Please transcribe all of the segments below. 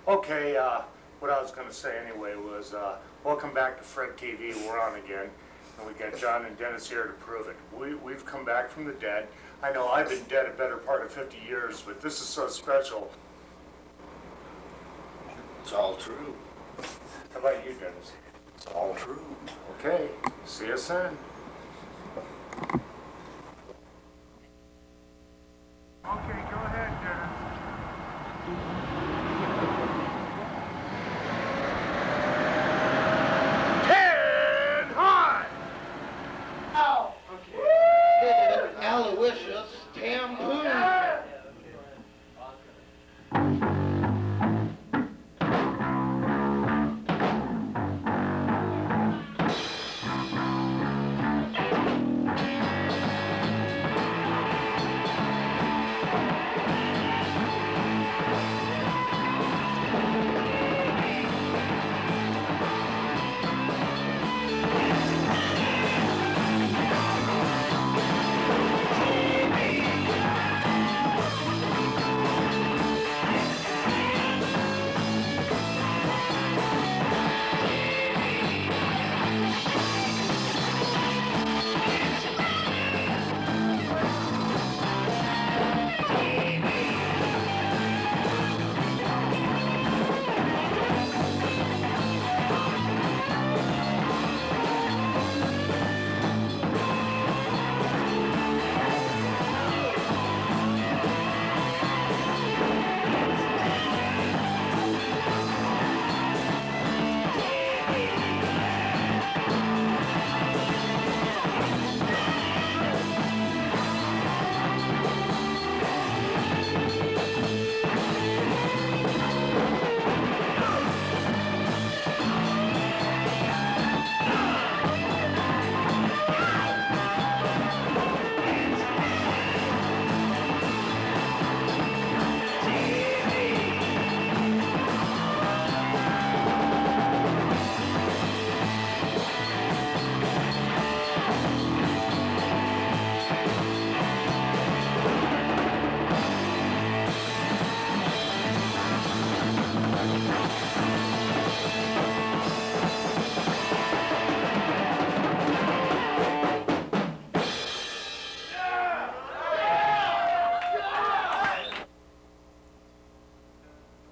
Okay, what I was going to say anyway was, welcome back to Fred TV. We're on again. And we got John and Dennis here to prove it. We've come back from the dead. I know I've been dead a better part of 50 years, but this is so special. It's all true. How about you, Dennis? It's all true. Okay, see you soon. Okay, go ahead, Dennis. Aloysius Tampoon.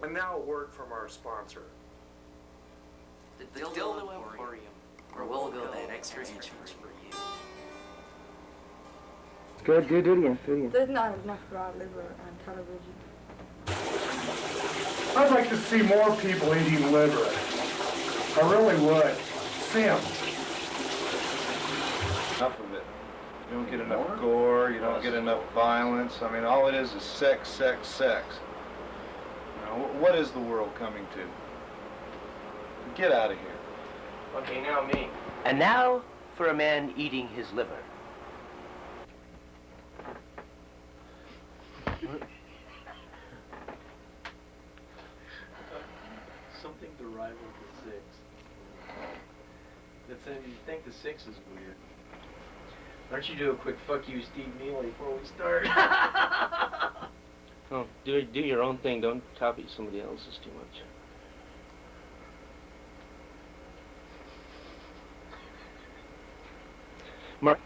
And now a word from our sponsor. The Dildo Emporium, where we'll go that extra inch for you. Good, do it again, do it again. There's not enough raw liver on television. I'd like to see more people eating liver. I really would. See 'em. Enough of it. You don't get enough gore, you don't get enough violence. I mean, all it is sex, sex, sex. Now, what is the world coming to? Get out of here. Okay, now me. And now for a man eating his liver. Something to rival the Six. You think the Six is weird. Why don't you do a quick fuck you, Steve Neely, before we start? Oh, do your own thing. Don't copy somebody else's too much. Mark.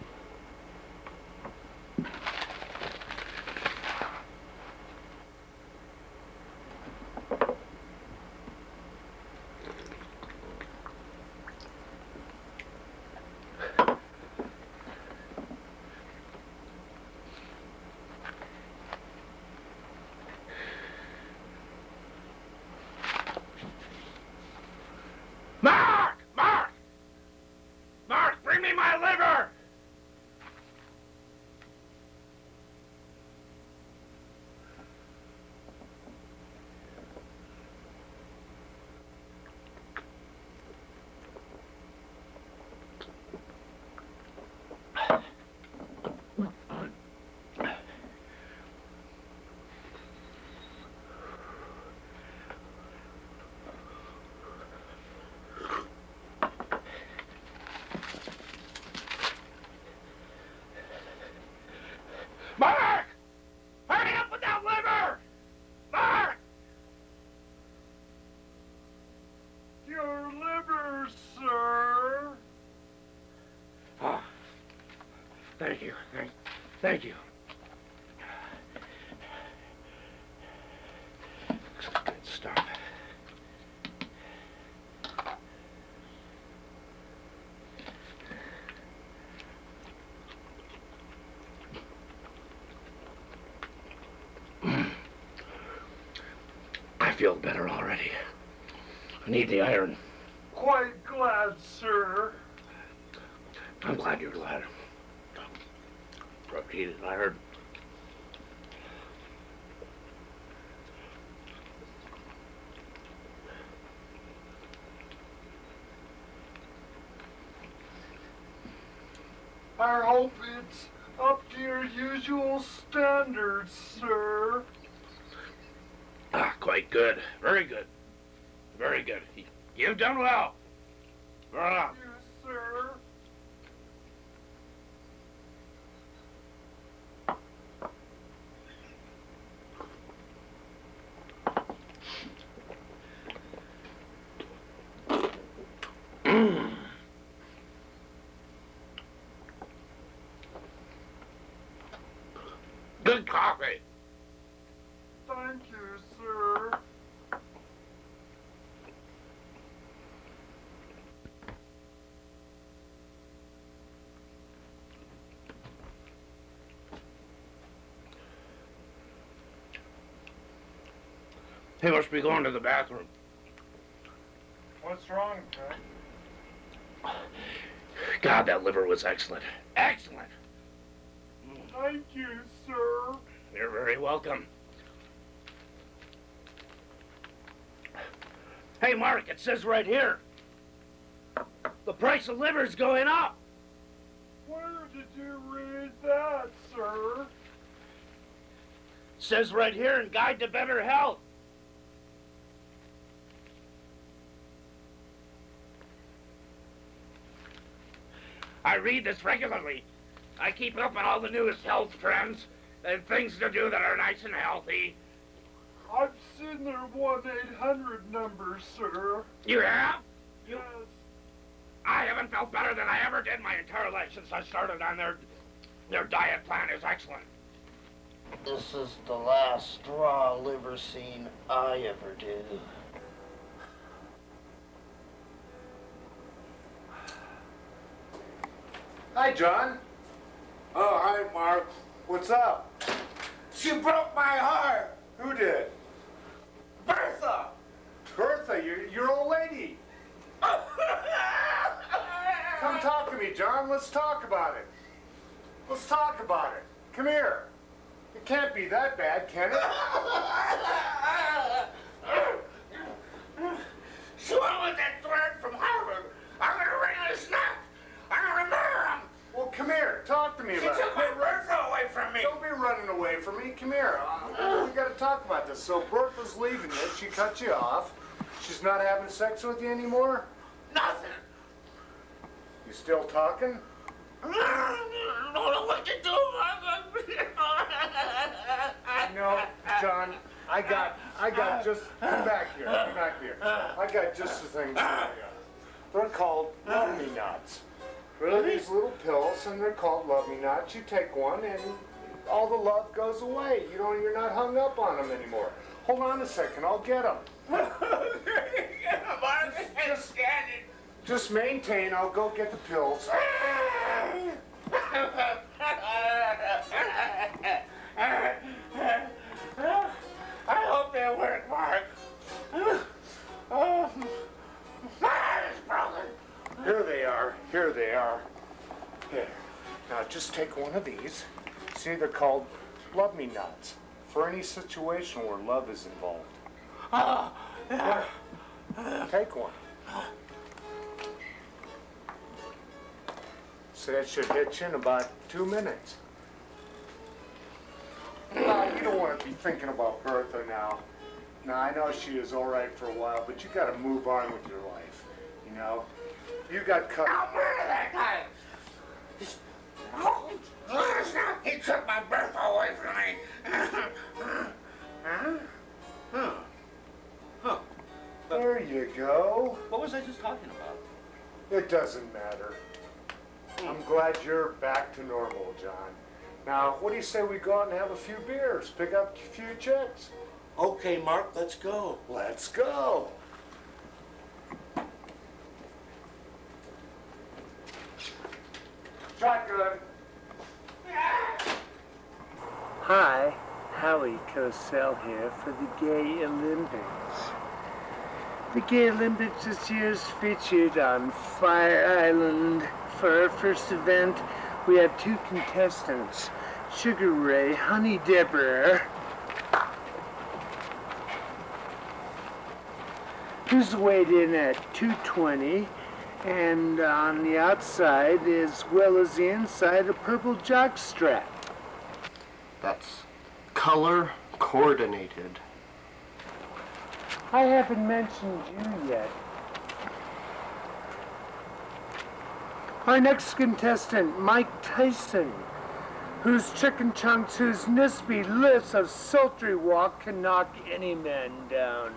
Mark! Mark! Mark, bring me my liver! Thank you. Thank you. Good stuff. I feel better already. I need the iron. Quite glad, sir. I'm glad you're glad. Heated iron. I hope it's up to your usual standards, sir. Ah, quite good. Very good. Very good. You've done well. Thank you, sir. Good coffee. Thank you, sir. He must be going to the bathroom. What's wrong, Fred? God, that liver was excellent. Excellent. Thank you, sir. You're very welcome. Hey, Mark, it says right here, the price of liver's going up. Where did you read that, sir? It says right here in Guide to Better Health. I read this regularly. I keep up on all the newest health trends and things to do that are nice and healthy. I've seen their 1-800 number, sir. You have? Yes. I haven't felt better than I ever did my entire life since I started on their diet plan is excellent. This is the last straw liver scene I ever do. Hi, John. Oh, hi, Mark. What's up? She broke my heart. Who did? Bertha! Bertha, your old lady. Come talk to me, John. Let's talk about it. Let's talk about it. Come here. It can't be that bad, can it? She went with that thread from Harvard. I'm gonna wring his neck. I'm gonna murder him. Well, come here. Talk to me She about it. took my Bertha away from me. Don't be running away from me. Come here. We got to talk about this. So Bertha's leaving you. She cut you off. She's not having sex with you anymore? Nothing. You still talking? I don't know what to do, No, John. I got just, come back here. I got just the thing for you. They're called Love Me Nots. They're these little pills, and they're called Love Me Nots. You take one, and all the love goes away. You're not hung up on them anymore. Hold on a second. I'll get them. Just maintain. I'll go get the pills. I hope they work, Mark. Oh, my heart is broken. Here they are. Here they are. Here. Now just take one of these. See, they're called Love Me Nots. For any situation where love is involved. Take one. So that should hit you in about 2 minutes. No, you don't want to be thinking about Bertha now. Now, I know she is all right for a while, but you got to move on with your life, you know? You got cut. I'll murder that guy. Oh, he took my Bertha away from me. There you go. What was I just talking about? It doesn't matter. I'm glad you're back to normal, John. Now, what do you say we go out and have a few beers, pick up a few chicks? Okay, Mark, let's go. Let's go. Shotgun. Hi, Howie Cosell here for the Gay Olympics. The Gay Olympics this year is featured on Fire Island. For our first event, we have 2 contestants, Sugar Ray, Honey Dipper, who's weighed in at 220, and on the outside as well as the inside, a purple jockstrap. That's color coordinated. I haven't mentioned you yet. Our next contestant, Mike Tyson, whose chicken chunks, whose nispy lifts of sultry walk can knock any man down.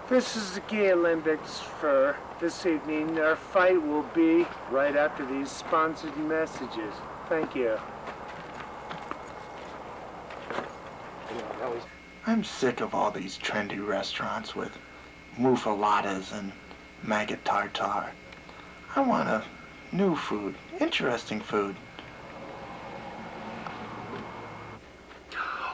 This is the Gay Olympics for this evening. Our fight will be right after these sponsored messages. Thank you. I'm sick of all these trendy restaurants with mufaladas and maggot tartare. I want a new food, interesting food.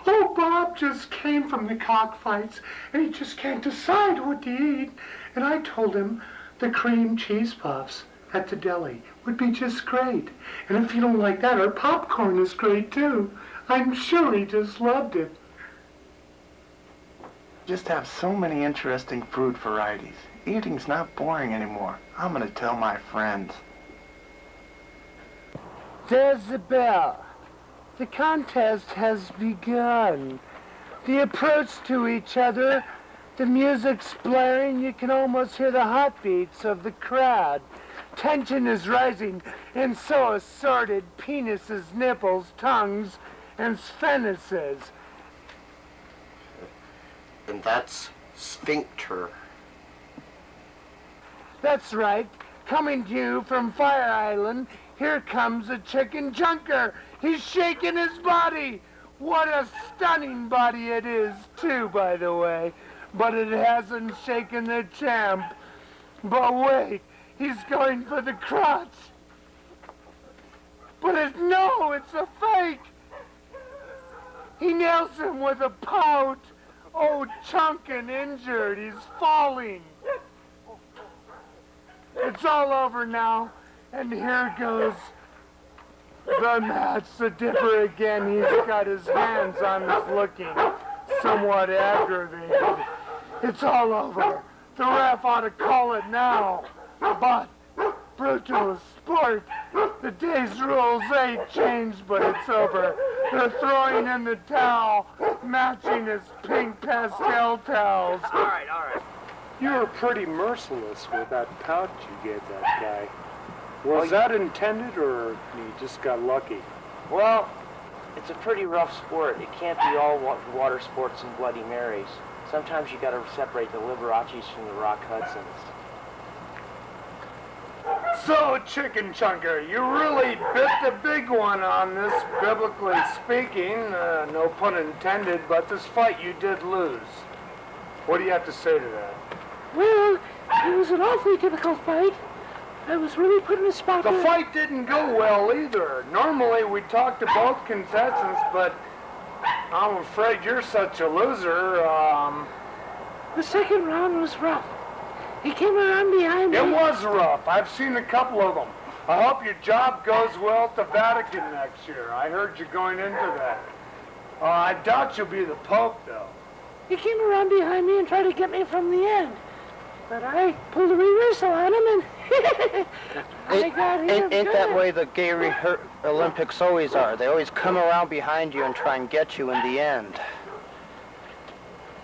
Oh, Bob just came from the cockfights, and he just can't decide what to eat. And I told him the cream cheese puffs at the deli would be just great. And if you don't like that, our popcorn is great too. I'm sure he just loved it. Just have so many interesting food varieties. Eating's not boring anymore. I'm gonna tell my friends. There's the bell. The contest has begun. The approach to each other, the music's blaring, you can almost hear the heartbeats of the crowd. Tension is rising, and so assorted penises, nipples, tongues, and sphincters. And that's sphincter. That's right. Coming to you from Fire Island, here comes a chicken junker. He's shaking his body. What a stunning body it is, too, by the way. But it hasn't shaken the champ. But wait, he's going for the crotch. But no, it's a fake. He nails him with a pout. Oh, chunkin' injured. He's falling. It's all over now. And here goes the match, the Dipper again. He's got his hands on us looking somewhat aggravated. It's all over. The ref ought to call it now. But, brutal sport, the day's rules ain't changed, but it's over. They're throwing in the towel, matching his pink pastel towels. All right. You were pretty merciless with that pout you gave that guy. Was that intended, or you just got lucky? Well, it's a pretty rough sport. It can't be all water sports and Bloody Marys. Sometimes you gotta separate the Liberace's from the Rock Hudsons. So, Chicken Chunker, you really bit the big one on this, biblically speaking. No pun intended, but this fight you did lose. What do you have to say to that? Well, it was an awfully difficult fight. I was really put in a spot. The fight didn't go well either. Normally we talk to both contestants, but I'm afraid you're such a loser. The second round was rough. He came around behind me. It was rough. I've seen a couple of them. I hope your job goes well at the Vatican next year. I heard you're going into that. I doubt you'll be the Pope, though. He came around behind me and tried to get me from the end. But I pulled a reversal on him and I got him. Ain't that way the gay Olympics always are? They always come around behind you and try and get you in the end.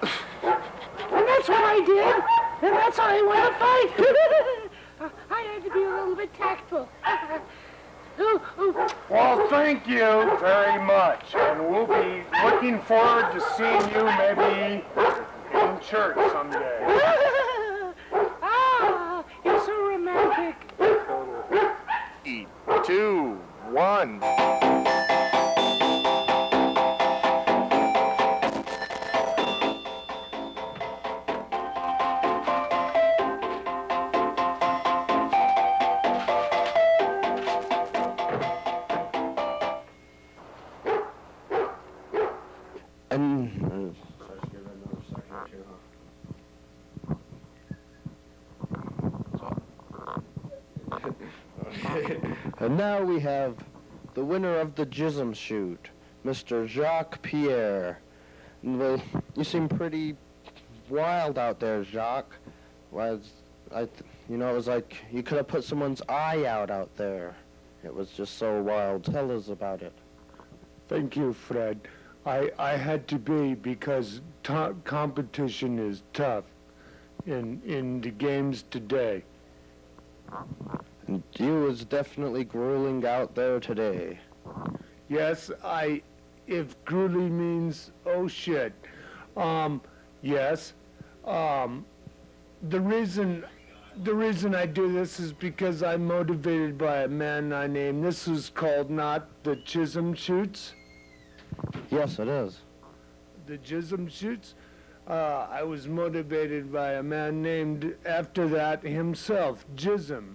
And that's what I did. And that's how I won the fight. I had to be a little bit tactful. Well, thank you very much. And we'll be looking forward to seeing you maybe in church someday. Ah, you're so romantic. 3, 2, 1. And and now we have the winner of the Jism shoot, Mr. Jacques Pierre. Well, you seem pretty wild out there, Jacques. Well, it was like you could have put someone's eye out there. It was just so wild. Tell us about it. Thank you, Fred. I had to be because competition is tough in the games today. And you was definitely grueling out there today. Yes, if grueling means, oh shit. Yes. The reason I do this is because I'm motivated by a man I named. This is called not the Jism Shoots. Yes, it is. The Jism Shoots. I was motivated by a man named after that himself, Jism.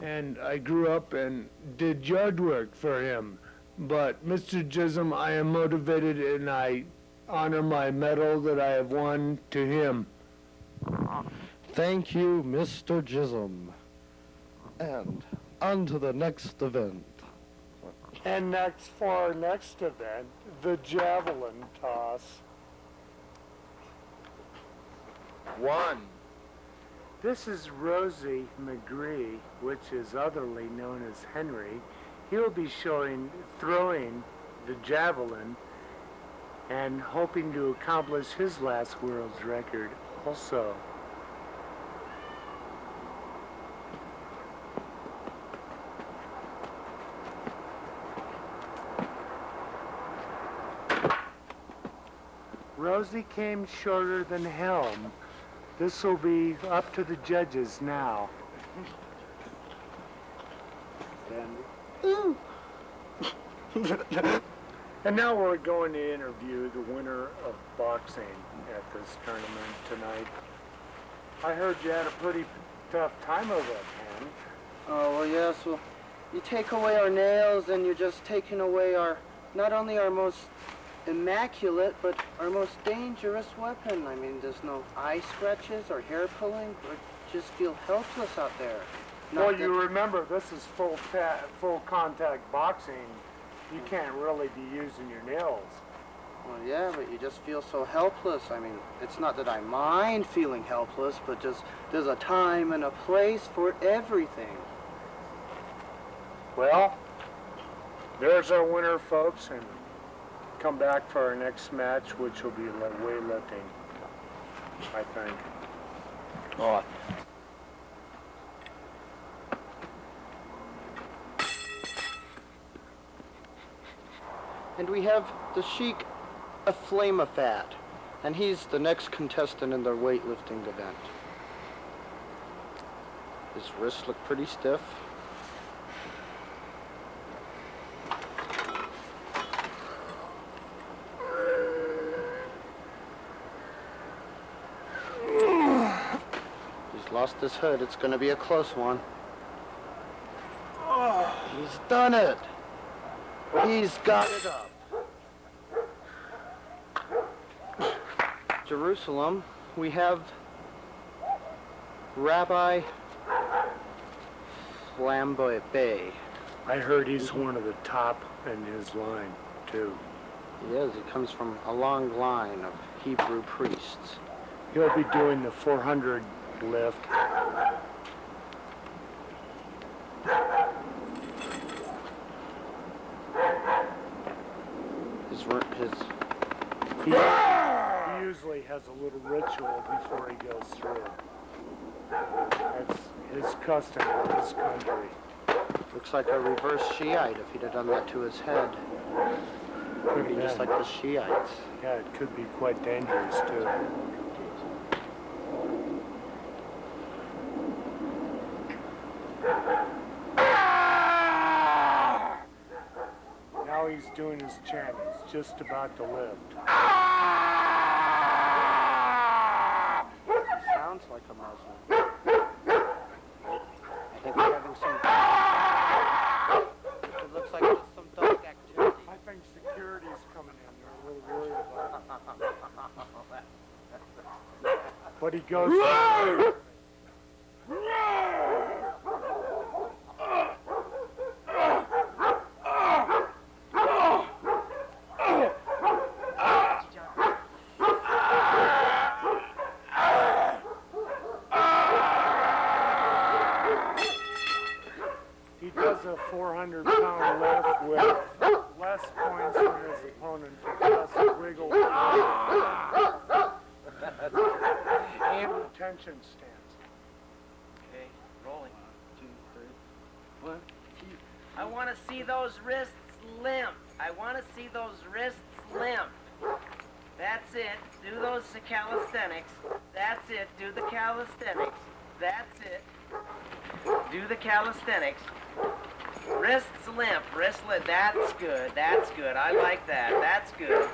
And I grew up and did yard work for him. But Mr. Jism, I am motivated and I honor my medal that I have won to him. Thank you, Mr. Jism. And on to the next event. And next for our next event, the javelin toss. 1. This is Rosie McGree, which is otherly known as Henry. He'll be throwing the javelin and hoping to accomplish his last world's record also. Rosie came shorter than Helm. This will be up to the judges now. And now we're going to interview the winner of boxing at this tournament tonight. I heard you had a pretty tough time of it, man. Oh, well, yes. Well, you take away our nails and you're just taking away not only our most immaculate, but our most dangerous weapon. I mean, there's no eye scratches or hair pulling. We just feel helpless out there. Well, you remember, this is full contact boxing. You can't really be using your nails. Well, yeah, but you just feel so helpless. I mean, it's not that I mind feeling helpless, but just there's a time and a place for everything. Well, there's our winner, folks, and come back for our next match, which will be weightlifting, I think. Oh. And we have the Sheik Aflamafat, and he's the next contestant in the weightlifting event. His wrists look pretty stiff. He's lost his hood. It's going to be a close one. He's done it. He's got it up. Jerusalem, we have Rabbi Flamboy Bay. I heard he's one of the top in his line, too. He is. He comes from a long line of Hebrew priests. He'll be doing the 400 lift. He usually has a little ritual before he goes through. That's his custom in this country. Looks like a reverse Shiite if he'd have done that to his head. Could be just like the Shiites. Yeah, it could be quite dangerous, too. he's doing his chant. He's just about to lift. Sounds like a Muslim. I think we're having some... It looks like just some dog activity. I think security's coming in. They're a little worried about it. But he goes... He does a 400-pound lift with less points than his opponent because of wiggle and retention stance. Okay, rolling. 2, 3. 1, 2. I want to see those wrists limp. I want to see those wrists limp. That's it. Do those calisthenics. That's it. Do the calisthenics. That's it. Do the calisthenics. Wrists limp. Wrist limp. That's good. That's good. I like that. That's good.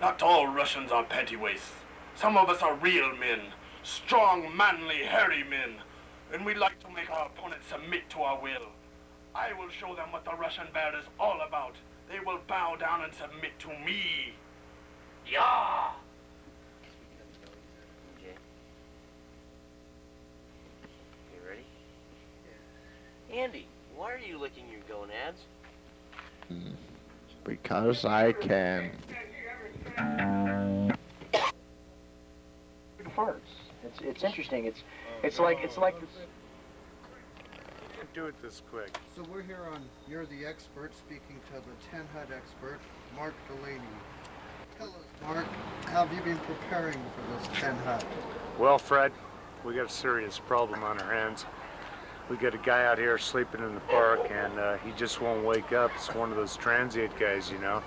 Not all Russians are pantywaists. Some of us are real men. Strong, manly, hairy men. And we like to make our opponents submit to our will. I will show them what the Russian bear is all about. They will bow down and submit to me. Yeah! Okay. You ready? Yeah. Andy, why are you licking your gonads? Because I can. Farts. It's interesting. It's like this. Do it this quick. So we're here on You're the Expert, speaking to the Ten Hut expert, Mark Delaney. Tell us, Mark, how have you been preparing for this Ten Hut? Well, Fred, we got a serious problem on our hands. We got a guy out here sleeping in the park, and he just won't wake up. It's one of those transient guys, you know.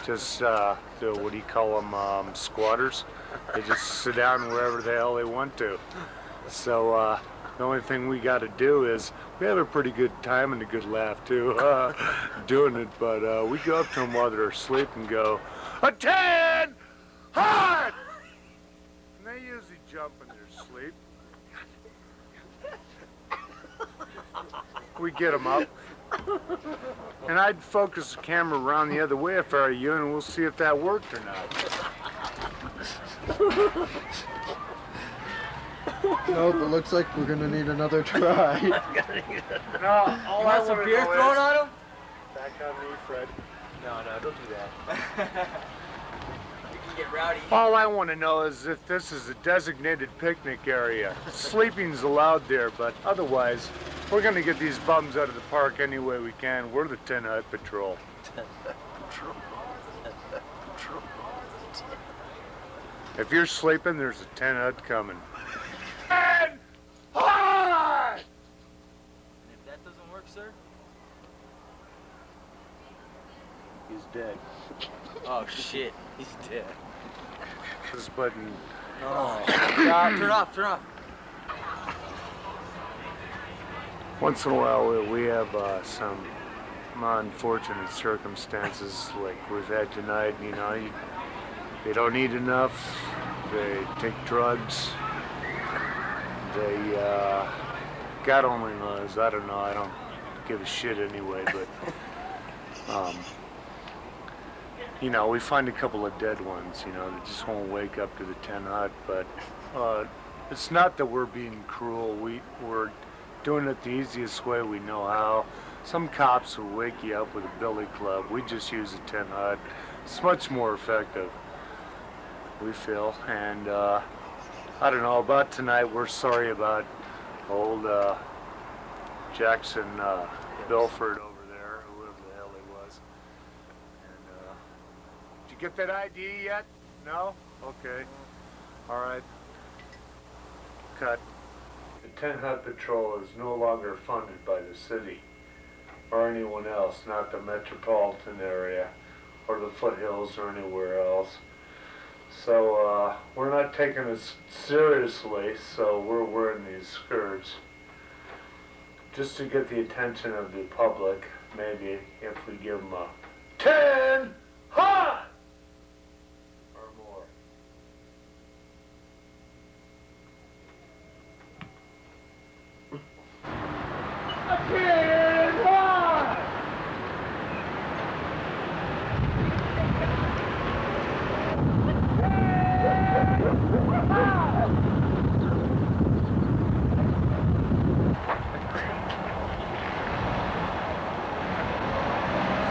Just, what do you call them, squatters? They just sit down wherever the hell they want to. So, the only thing we got to do is, we have a pretty good time and a good laugh, too, doing it. But we go up to them while they're asleep and go, "A 10 hut!" And they usually jump in their sleep. We get them up. And I'd focus the camera around the other way if I were you, and we'll see if that worked or not. No, but looks like we're gonna need another try. No, all I want some beer thrown on him? Back on me, Fred. No, don't do that. You can get rowdy. All I want to know is if this is a designated picnic area. Sleeping's allowed there, but otherwise, we're gonna get these bums out of the park any way we can. We're the Ten Hut Patrol. If you're sleeping, there's a 10 Hut coming. 10 Hut! And if that doesn't work, sir? He's dead. Oh shit, he's dead. This button. Oh. Turn off. Once in a while, we have some unfortunate circumstances like we've had tonight. You know, they don't eat enough. They take drugs. They, God only knows. I don't know. I don't give a shit anyway. But, you know, we find a couple of dead ones. You know, that just won't wake up to the 10 Hut. But it's not that we're being cruel. We're doing it the easiest way we know how. Some cops will wake you up with a billy club. We just use a 10 Hut. It's much more effective, we feel. And I don't know about tonight. We're sorry about old Jackson Belford over there, whoever the hell he was. And did you get that ID yet? No? Okay. All right. Cut. The 10 Hut Patrol is no longer funded by the city or anyone else, not the metropolitan area or the foothills or anywhere else. So we're not taking it seriously, so we're wearing these skirts just to get the attention of the public, maybe, if we give them a 10 hot! Or more. Again, hot!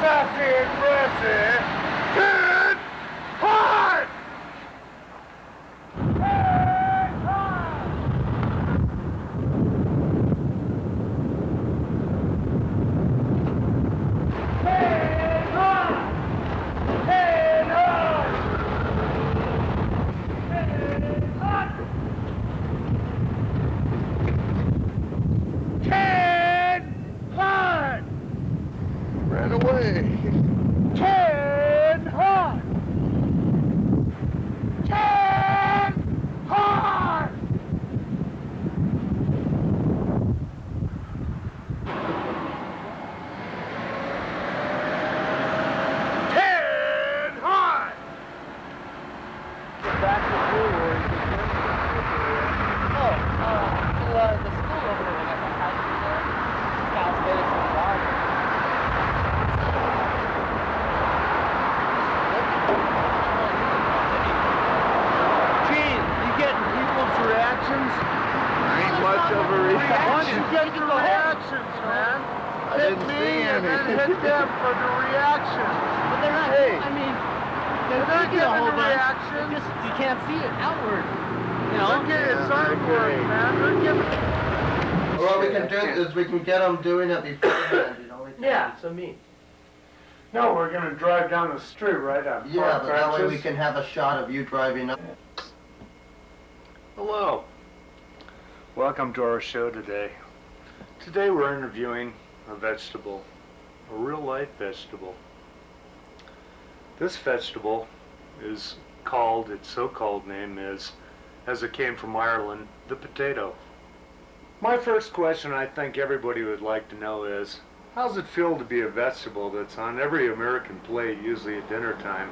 Sassy and brassy, 10 hot! 10 hot! 10 hot! 10 hot! 10 hot! 10 hot! Ran away. 10 hot! 10 hot! Back to school where you can The school over there, like a high school there. Cal State and Water. Gene, you getting people's reactions? Ain't much of a Once you reaction. get the reactions, man, I hit didn't me see and then any. hit them for the reaction. But they're not, Hey. I mean, They're they're getting a whole the bunch. reactions. Just, you can't see it outward. You know? They're getting it's artwork, man. They're giving. What we can do is we can get them doing it beforehand, you know. We can, Yeah, so me. No, we're gonna drive down the street right up. Yeah, but that way we can have a shot of you driving up. Hello. Welcome to our show today. Today we're interviewing a vegetable, a real-life vegetable. This vegetable is called, its so-called name is, as it came from Ireland, the potato. My first question I think everybody would like to know is, how's it feel to be a vegetable that's on every American plate, usually at dinner time?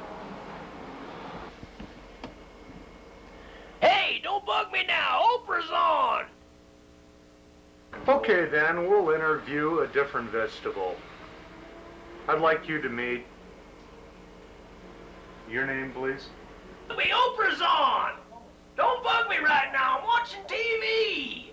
Hey, don't bug me now. Oprah's on. Okay then, we'll interview a different vegetable. I'd like you to meet your name, please. Oprah's on. Don't bug me right now. I'm watching TV.